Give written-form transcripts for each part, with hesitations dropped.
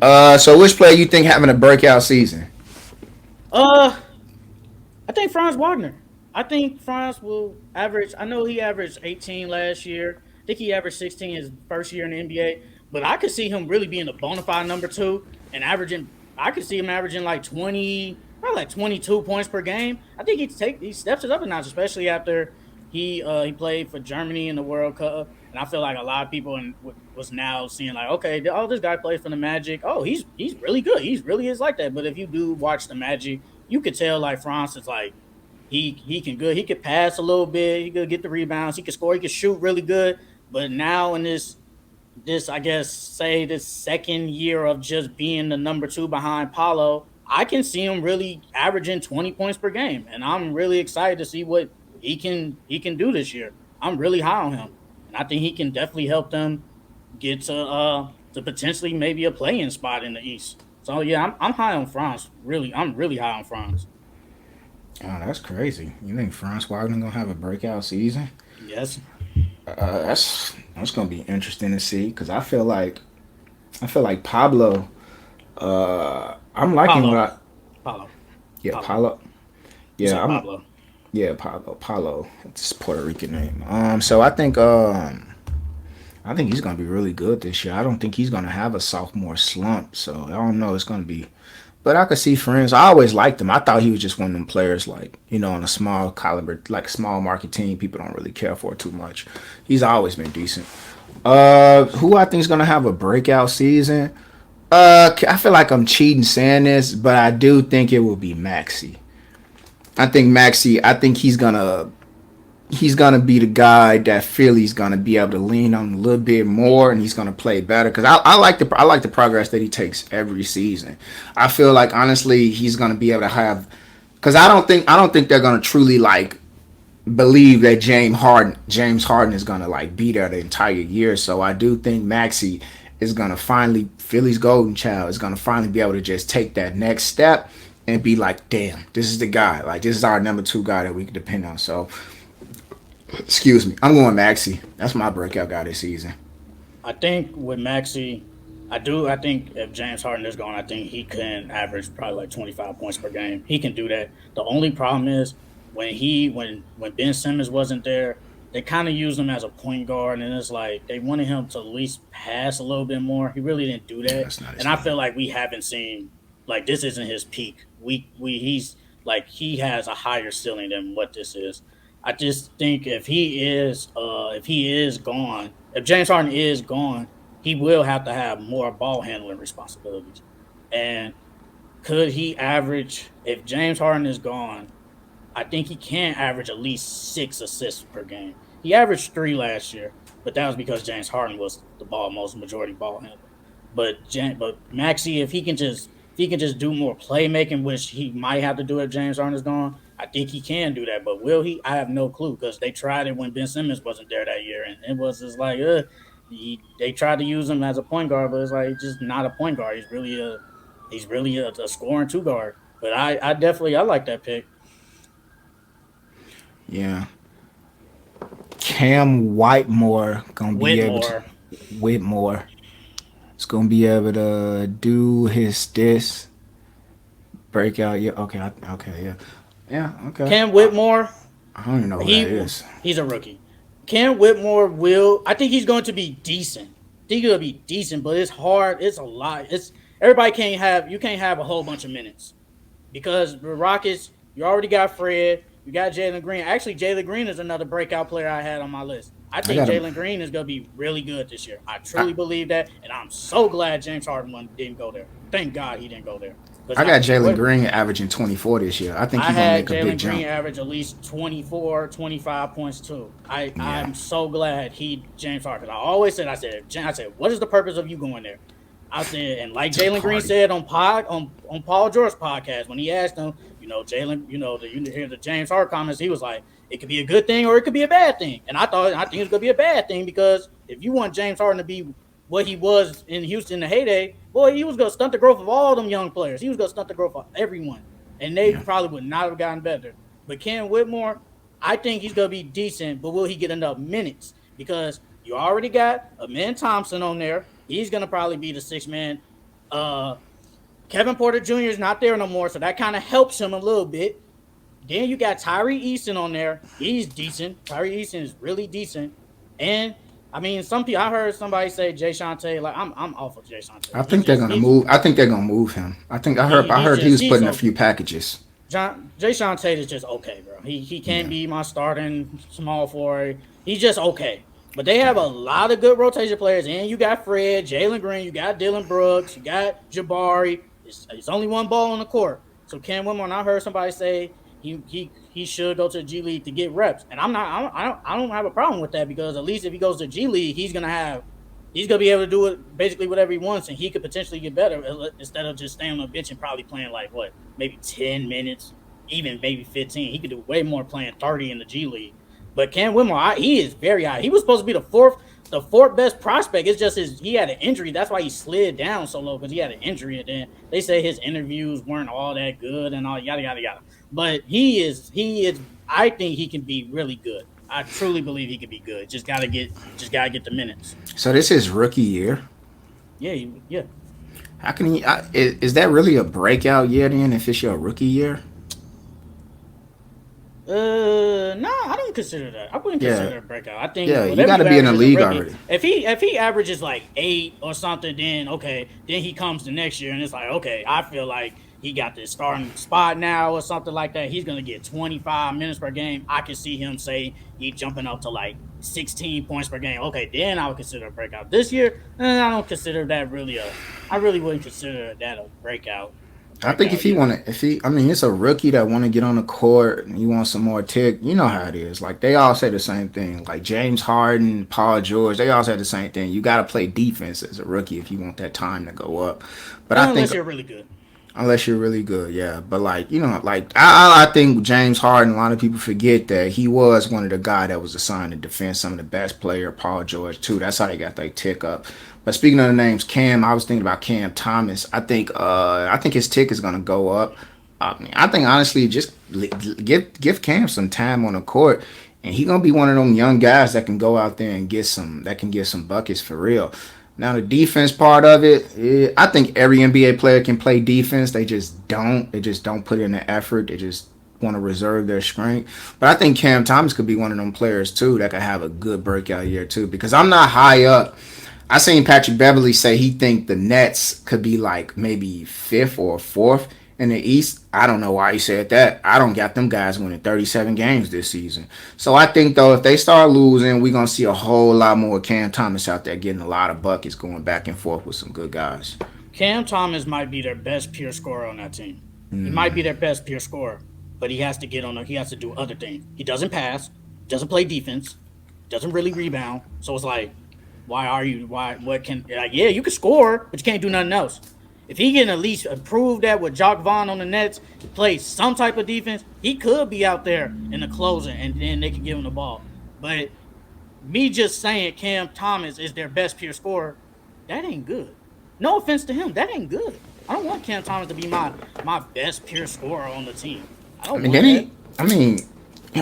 So which player you think having a breakout season? Uh, I think Franz Wagner. I think Franz will average. I know he averaged 18 last year. I think he averaged 16 his first year in the NBA. But I could see him really being a bona fide number two and averaging. I could see him averaging like 20, probably like 22 points per game. I think he steps it up a notch, especially after he played for Germany in the World Cup. And I feel like a lot of people was now seeing like, okay, oh, this guy plays for the Magic. Oh, he's really good. He's really is like that. But if you do watch the Magic, you could tell like France is like he can good. He could pass a little bit. He could get the rebounds. He could score. He could shoot really good. But now in this I guess say this second year of just being the number two behind Paulo, I can see him really averaging 20 points per game, and I'm really excited to see what he can do this year. I'm really high on him, and I think he can definitely help them get to potentially maybe a playing spot in the East. So yeah, I'm high on France. Really, I'm really high on France. Oh, that's crazy. You think Franz Wagner gonna have a breakout season? Yes, That's gonna be interesting to see because I feel like Pablo. I'm liking what Paulo, I Paulo, yeah Paulo. Pablo. You Yeah, said Pablo. Pablo. It's a Puerto Rican name. So I think he's gonna be really good this year. I don't think he's gonna have a sophomore slump. So I don't know. It's gonna be, but I could see friends. I always liked him. I thought he was just one of them players, like on a small caliber, like small market team. People don't really care for too much. He's always been decent. Who I think is gonna have a breakout season? I feel like I'm cheating saying this, but I do think it will be Maxi. I think Maxi. I think he's gonna be the guy that Philly's gonna be able to lean on a little bit more, and he's gonna play better. Because I like the progress that he takes every season. I feel like honestly he's gonna be able to have. Because I don't think they're gonna truly like believe that James Harden is gonna like be there the entire year. So I do think Maxi is gonna finally Philly's golden child is gonna finally be able to just take that next step and be like, damn, this is the guy. Like this is our number two guy that we can depend on. So excuse me. I'm going Maxi. That's my breakout guy this season. I think with Maxi, I do. I think if James Harden is gone, I think he can average probably like 25 points per game. He can do that. The only problem is when Ben Simmons wasn't there, they kind of used him as a point guard, and it's like they wanted him to at least pass a little bit more. He really didn't do that, That's not his and I thing. feel like we haven't seen like this isn't his peak. We he's like he has a higher ceiling than what this is. I just think if he is gone, if James Harden is gone, he will have to have more ball handling responsibilities. And could he average if James Harden is gone? I think he can average at least 6 assists per game. He averaged 3 last year, but that was because James Harden was the ball most majority ball handler. But Maxi, if he can just do more playmaking, which he might have to do if James Harden is gone, I think he can do that. But will he? I have no clue because they tried it when Ben Simmons wasn't there that year, and it was just like, they tried to use him as a point guard, but it's like just not a point guard. He's really a scoring two guard. But I definitely I like that pick. Yeah. Cam Whitemore gonna be able to Whitmore. Whitmore. It's gonna be able to do his this breakout. Yeah. Okay. Okay. Yeah. Yeah. Okay. Cam Whitmore, I don't even know who that he is. he's a rookie. Cam Whitmore will. I think he's going to be decent. I think he'll be decent, but it's hard. It's a lot. It's everybody can't have. You can't have a whole bunch of minutes because the Rockets. You already got Fred. You got Jalen Green. Actually, Jalen Green is another breakout player I had on my list. I I think got him. Jalen Green is going to be really good this year. I I, truly believe that, and I'm so glad James Harden didn't go there. Thank God he didn't go there because I got Jalen what Green averaging 24 this year. I think I he's gonna had make a big Jalen Green jump. average at least 24, 25 points too. Yeah. I'm so glad James Harden. I always said I said what is the purpose of you going there? I said and like To Jalen Green party. said on Paul George's podcast when he asked him, Jalen, you hear the James Harden comments, he was like it could be a good thing or it could be a bad thing. And I think it's gonna be a bad thing because if you want James Harden to be what he was in Houston in the heyday, boy, he was gonna stunt the growth of all them young players. He was gonna stunt the growth of everyone, and they Yeah. probably would not have gotten better. But Ken Whitmore, I think he's gonna be decent, but will he get enough minutes? Because you already got a man Thompson on there. He's gonna probably be the six man. Uh, Kevin Porter Jr. is not there no more, so that kind of helps him a little bit. Then you got Tyree Easton on there. He's decent. Tyree Easton is really decent. And I mean, some people I heard somebody say Jay Shante, like I'm off of Jay Shante. I think they're gonna move. I think they're gonna move him. I heard he was He's putting a okay. few packages. Jay Sean Tate is just okay, bro. He can't be my starting small forward. He's just okay. But they have a lot of good rotation players, and you got Fred, Jalen Green, you got Dylan Brooks, you got Jabari. It's only one ball on the court. So Cam Whitmore, I heard somebody say he should go to the G League to get reps, and I'm not. I don't have a problem with that because at least if he goes to G League, he's gonna be able to do it basically whatever he wants, and he could potentially get better instead of just staying on the bench and probably playing like what maybe 10 minutes, even maybe 15. He could do way more playing 30 in the G League. But Cam Whitmore, he is very high. He was supposed to be the fourth best prospect. It's just he had an injury. That's why he slid down so low because he had an injury, and then they say his interviews weren't all that good and all yada yada yada. But he is. I think he can be really good. I truly believe he can be good. Just gotta get the minutes. So this is rookie year. Yeah, yeah. How can he? Is that really a breakout year then? If it's your rookie year? No, I don't consider that. I wouldn't Yeah, consider it a breakout. I think yeah. You whatever got to you be in the average as a league rookie, already. if he averages like 8 or something, then okay, then he comes the next year and it's like okay, I feel like he got this starting spot now or something like that. He's gonna get 25 minutes per game. I can see him say he jumping up to like 16 points per game. Okay, then I would consider a breakout. This year, I don't consider that really a. I really wouldn't consider that a breakout. A I think if breakout he year. want to, if he, I mean, it's a rookie that want to get on the court and you want some more tick. You know how it is. Like they all say the same thing. Like James Harden, Paul George, they all say the same thing. You got to play defense as a rookie if you want that time to go up. But I think Unless you're really good. unless you're really good, yeah. But like like I think James Harden. A lot of people forget that he was one of the guy that was assigned to defend some of the best player. Paul George too. That's how they got their tick up. But speaking of the names, Cam, I was thinking about Cam Thomas. I think his tick is gonna go up. I mean, I think honestly, just give Cam some time on the court, and he gonna be one of them young guys that can go out there and get some buckets for real. Now the defense part of it, I think every NBA player can play defense. They just don't. They just don't put in the effort. They just want to reserve their strength. But I think Cam Thomas could be one of them players too that could have a good breakout year too. Because I'm not high up. I seen Patrick Beverly say he think the Nets could be like maybe fifth or fourth in the East. I don't know why he said that. I don't got them guys winning 37 games this season. So I think though if they start losing, we're gonna see a whole lot more Cam Thomas out there getting a lot of buckets, going back and forth with some good guys. Cam Thomas might be their best pure scorer on that team. He might be their best pure scorer, but he has to get on. He has to do other things. He doesn't pass, doesn't play defense, doesn't really rebound. So it's like, why are you? Why? What can? Like, yeah, you can score, but you can't do nothing else. If he can at least improve that with Jock Vaughn on the Nets, play some type of defense, he could be out there in the closing, and then they can give him the ball. But me just saying Cam Thomas is their best pure scorer, that ain't good. No offense to him, that ain't good. I don't want Cam Thomas to be my best pure scorer on the team. I I don't mean, want that. I mean,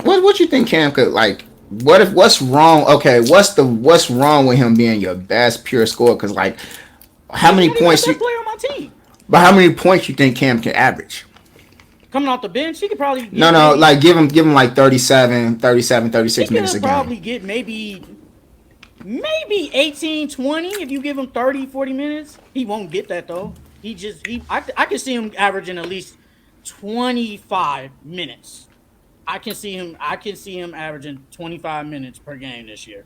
what you think Cam could like? What if what's wrong? Okay, what's wrong with him being your best pure scorer? Because like, how He's many not even the points best you? player on my team. But how many points you think Cam can average? Coming off the bench, he could probably No, get no, maybe like give him like 37, he 36 minutes a could game. probably get maybe 18, 20 if you give him 30, 40 minutes. He won't get that though. I can see him averaging at least 25 minutes. I can see him averaging 25 minutes per game this year.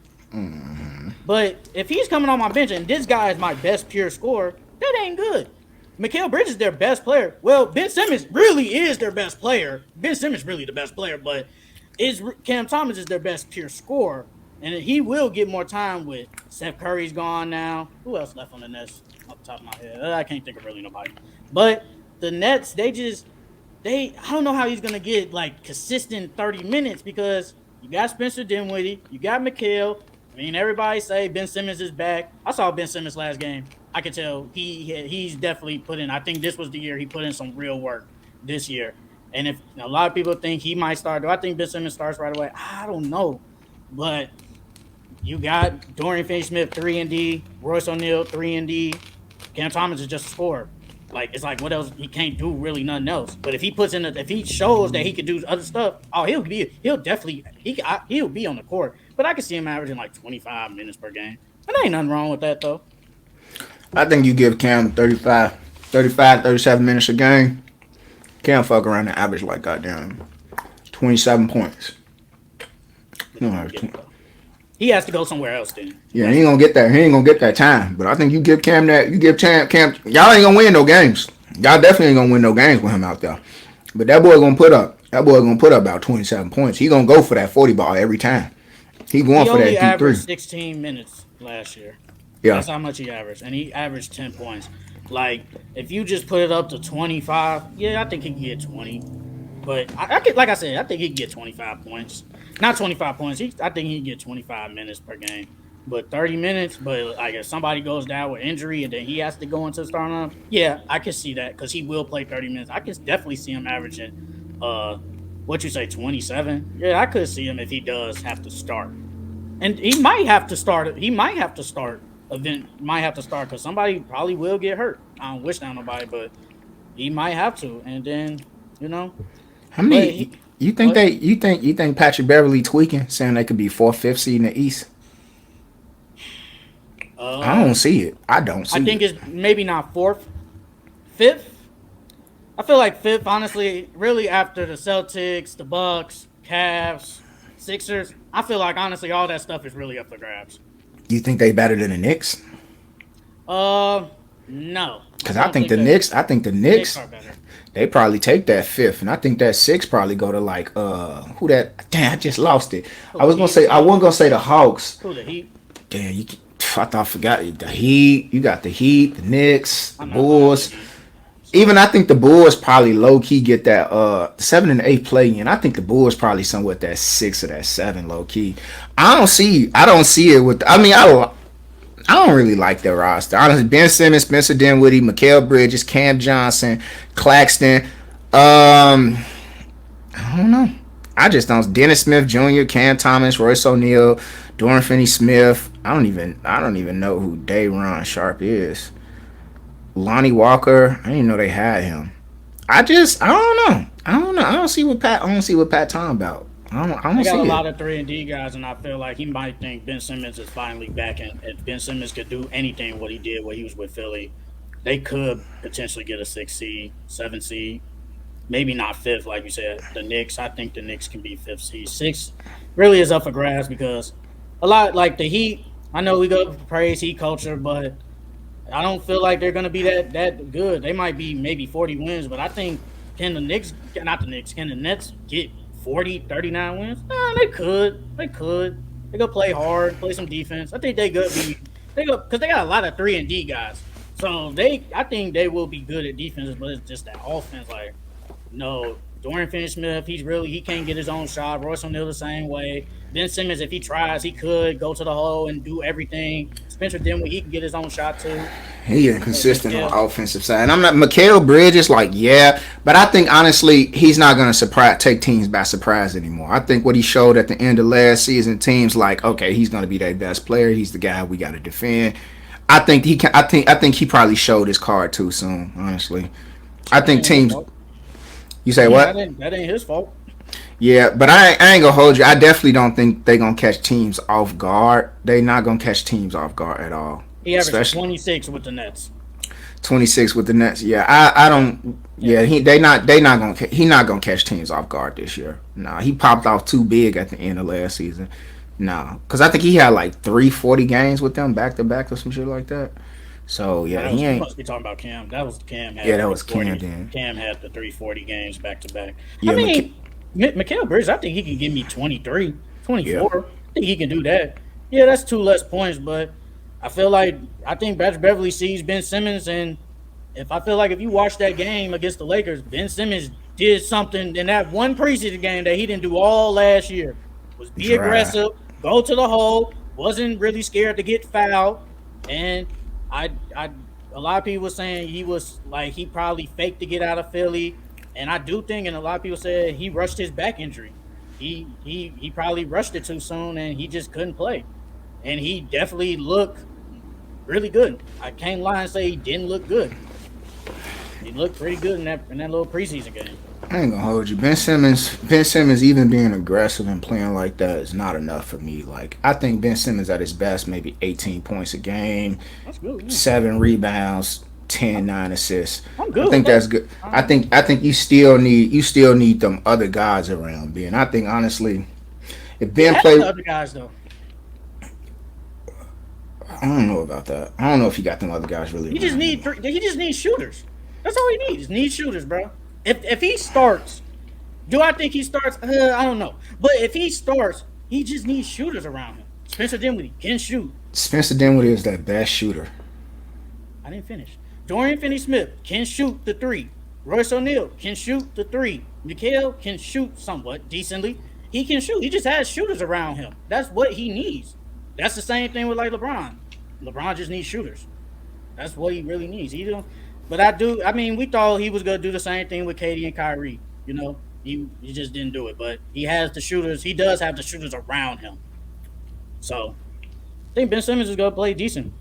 But if he's coming on my bench and this guy is my best pure scorer, that ain't good. Mikal Bridges is their best player. Well, Ben Simmons really is their best player. Ben Simmons really the best player, but is Cam Thomas is their best pure scorer, and he will get more time with Steph Curry's gone now. Who else left on the Nets? Off the top of my head, I can't think of really nobody. But the Nets, I don't know how he's gonna get like consistent 30 minutes because you got Spencer Dinwiddie, you got Mikal. I mean, everybody say Ben Simmons is back. I saw Ben Simmons last game. I could tell he's definitely put in. I think this was the year he put in some real work this year. And if a lot of people think he might start, do I think Ben Simmons starts right away? I don't know, but you got Dorian Finney-Smith 3 and D, Royce O'Neal 3 and D. Cam Thomas is just a scorer. Like it's like what else he can't do really nothing else. But if he shows that he could do other stuff, oh he'll definitely he'll be on the court. But I can see him averaging like 25 minutes per game. And there ain't nothing wrong with that though. I think you give Cam 35, 37 minutes a game. Cam fuck around and average like goddamn 27 points. But he won't get it though. He has to go somewhere else then. Yeah, he ain't gonna get that. He ain't gonna get that time. But I think you give Cam that. You give Cam. Y'all ain't gonna win no games. Y'all definitely ain't gonna win no games with him out there. But that boy gonna put up. That boy gonna put up about 27 points. He gonna go for that 40 ball every time. He going He for that only deep three. averaged 16 minutes last year. Yeah. That's how much he averaged, and he averaged 10 points. Like if you just put it up to 25, yeah, I think he can get 20. But I could, like I said, I think he can get 25 points. Not 25 points. I think he can get 25 minutes per game. But 30 minutes, but like if somebody goes down with injury and then he has to go into the starting line, yeah, I can see that because he will play 30 minutes. I can definitely see him averaging, what you say, 27. Yeah, I could see him if he does have to start, and he might have to start. He might have to start. Might have to start because somebody probably will get hurt. I don't wish that on nobody, but he might have to, and then you know. How But many? he, You think but they? You think Patrick Beverly tweaking, saying they could be fourth, fifth seed in the East? I uh, don't see it. I don't I see think it. it's maybe not fourth, fifth. I feel like fifth, honestly, really after the Celtics, the Bucks, Cavs, Sixers. I feel like honestly all that stuff is really up for grabs. You think they better than the Knicks? Uh, no, I Because I don't think think the that Knicks. I think the the Knicks Knicks. are better. They probably take that fifth, and I think that six probably go to like who that? Damn, I just lost it. Who the Heat? I wasn't gonna say the Hawks. Who the Heat? Damn, I thought I forgot the Heat. You got the Heat, the Knicks, the I'm not high on the Bulls. Heat. So Even I think the Bulls probably low key get that 7 and 8 play in. I think the Bulls probably somewhere at that 6 or that 7 low key. I don't see it with. I don't really like their roster. Honestly, Ben Simmons, Spencer Dinwiddie, Mikal Bridges, Cam Johnson, Claxton. I don't know. I just don't. Dennis Smith Jr., Cam Thomas, Royce O'Neal, Dorian Finney-Smith. I don't even know who Day'Ron Sharp is. Lonnie Walker. I didn't even know they had him. I don't know. I don't see what Pat talking about. I they don't got a see it. lot of 3 and D guys, and I feel like he might think Ben Simmons is finally back, and Ben Simmons could do anything what he did when he was with Philly. They could potentially get a 6 seed, 7 seed, maybe not fifth, like you said. The Knicks, I think the Knicks can be fifth seed. Six really is up for grabs because a lot like the Heat. I know we go praise Heat culture, but I don't feel like they're gonna be that good. They might be maybe 40 wins, but I think can the Knicks, not the Knicks, can the Nets get 40, 39 wins? They could. They could. They go play hard, play some defense. I think they could be. They go because they got a lot of 3 and D guys. So I think they will be good at defenses, but it's just that offense. Like, no, Dorian Finney-Smith, he can't get his own shot. Royce O'Neal the same way. Ben Simmons, if he tries, he could go to the hole and do everything. Spencer Dinwiddie, he can get his own shot too. He But inconsistent on Mikal, the offensive side. And I'm not Mikal Bridges, like, yeah, but I think honestly he's not gonna take teams by surprise anymore. I think what he showed at the end of last season, teams like, okay, he's gonna be their best player. He's the guy we gotta defend. I think he can I think he probably showed his card too soon, honestly. I that think ain't his teams fault. you say Yeah, what? that ain't his fault. Yeah, but I ain't gonna hold you. I definitely don't think they gonna catch teams off guard. They not gonna catch teams off guard at all. He averaged Especially 26 with the Nets. 26 with the Nets. Yeah, I don't. Yeah. Yeah, he not gonna catch teams off guard this year. Nah, he popped off too big at the end of last season. Nah, because I think he had like 340 games with them back to back or some shit like that. So No, yeah, that was he you ain't. must be talking about Cam. That was Cam Yeah, had that was Cam 340. then. Cam had the 340 games back to back. I Yeah, mean, Mikal Bridges, I think he can give me 23, twenty yeah, four. I think he can do that. Yeah, that's 2 less points, but I think Patrick Beverly sees Ben Simmons, and if you watch that game against the Lakers, Ben Simmons did something in that one preseason game that he didn't do all last year. Was be dry. aggressive, go to the hole, wasn't really scared to get fouled, and I a lot of people were saying he was like he probably faked to get out of Philly, and I do think, and a lot of people said he rushed his back injury. He probably rushed it too soon, and he just couldn't play. And he definitely looked really good. I can't lie and say he didn't look good. He looked pretty good in that little preseason game. I ain't gonna hold you. Ben Simmons, even being aggressive and playing like that is not enough for me. Like I think Ben Simmons at his best, maybe 18 points a game, That's good. Yeah. 7 rebounds, 10, 9 assists. I'm I good with think that. that's good. I Um, think I think you still need them other guys around Ben. I think honestly, if he Ben has play, the other guys though. I don't know about that. I don't know if he got them other guys really He just around need him. three. He just needs shooters. That's all he needs. Need shooters, bro. If he starts, do I think he starts? I don't know. But if he starts, he just needs shooters around him. Spencer Dinwiddie can shoot. Spencer Dinwiddie is that best shooter. I didn't finish. Dorian Finney-Smith can shoot the three. Royce O'Neal can shoot the three. Mikhail can shoot somewhat decently. He can shoot. He just has shooters around him. That's what he needs. That's the same thing with like LeBron. LeBron just needs shooters. That's what he really needs. He don't. But I do. I mean, we thought he was gonna do the same thing with Katie and Kyrie. You know, he just didn't do it. But he has the shooters. He does have the shooters around him. So I think Ben Simmons is gonna play decent.